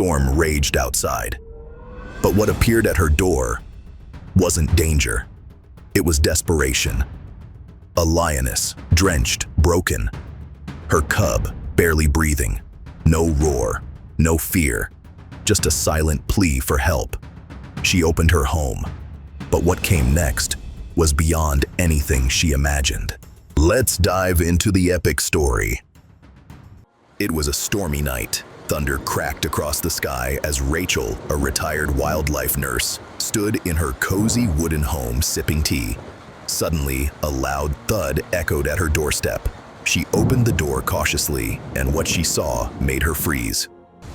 storm raged outside. But what appeared at her door wasn't danger. It was desperation. A lioness, drenched, broken. Her cub, barely breathing. No roar, no fear, just a silent plea for help. She opened her home, but what came next was beyond anything she imagined. Let's dive into the epic story. It was a stormy night. Thunder cracked across the sky as Rachel, a retired wildlife nurse, stood in her cozy wooden home sipping tea. Suddenly, a loud thud echoed at her doorstep. She opened the door cautiously, and what she saw made her freeze.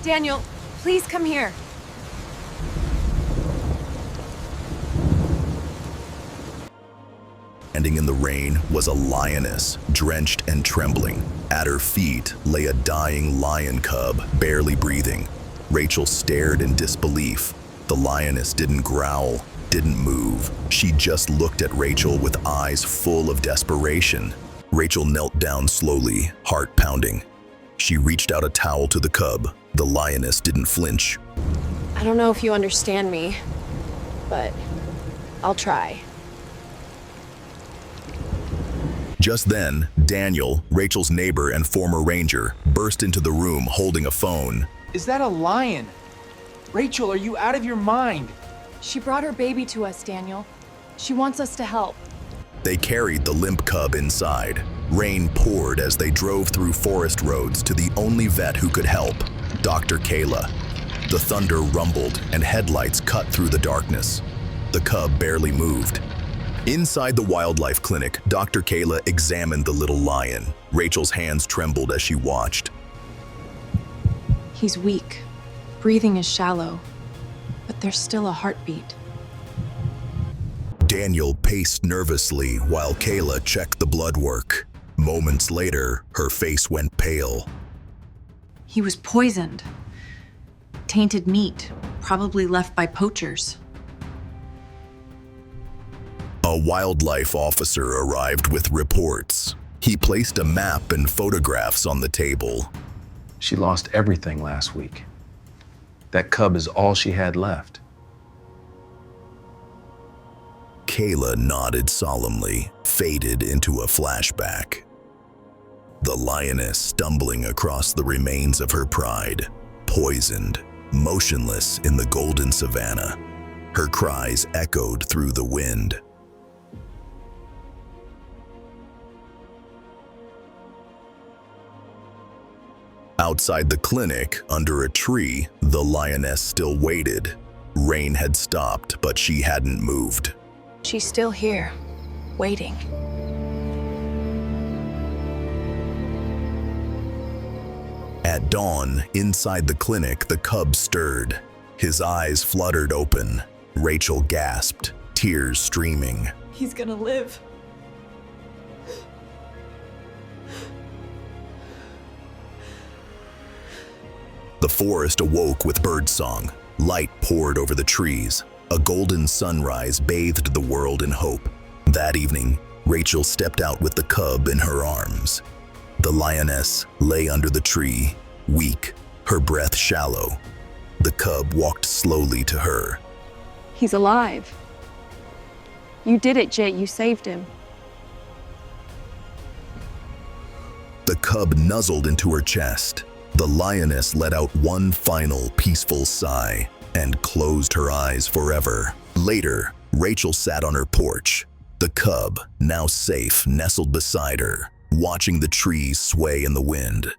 Daniel, please come here. Standing in the rain was a lioness, drenched and trembling. At her feet lay a dying lion cub, barely breathing. Rachel stared in disbelief. The lioness didn't growl, didn't move. She just looked at Rachel with eyes full of desperation. Rachel knelt down slowly, heart pounding. She reached out a towel to the cub. The lioness didn't flinch. I don't know if you understand me, but I'll try. Just then, Daniel, Rachel's neighbor and former ranger, burst into the room holding a phone. Is that a lion? Rachel, are you out of your mind? She brought her baby to us, Daniel. She wants us to help. They carried the limp cub inside. Rain poured as they drove through forest roads to the only vet who could help, Dr. Kayla. The thunder rumbled and headlights cut through the darkness. The cub barely moved. Inside the wildlife clinic, Dr. Kayla examined the little lion. Rachel's hands trembled as she watched. He's weak. Breathing is shallow, but there's still a heartbeat. Daniel paced nervously while Kayla checked the blood work. Moments later, her face went pale. He was poisoned. Tainted meat, probably left by poachers. A wildlife officer arrived with reports. He placed a map and photographs on the table. She lost everything last week. That cub is all she had left. Kayla nodded solemnly, faded into a flashback. The lioness stumbling across the remains of her pride, poisoned, motionless in the golden savanna. Her cries echoed through the wind. Outside the clinic, under a tree, the lioness still waited. Rain had stopped, but she hadn't moved. She's still here, waiting. At dawn, inside the clinic, the cub stirred. His eyes fluttered open. Rachel gasped, tears streaming. He's gonna live. The forest awoke with birdsong. Light poured over the trees. A golden sunrise bathed the world in hope. That evening, Rachel stepped out with the cub in her arms. The lioness lay under the tree, weak, her breath shallow. The cub walked slowly to her. He's alive. You did it, Jay. You saved him. The cub nuzzled into her chest. The lioness let out one final peaceful sigh and closed her eyes forever. Later, Rachel sat on her porch. The cub, now safe, nestled beside her, watching the trees sway in the wind.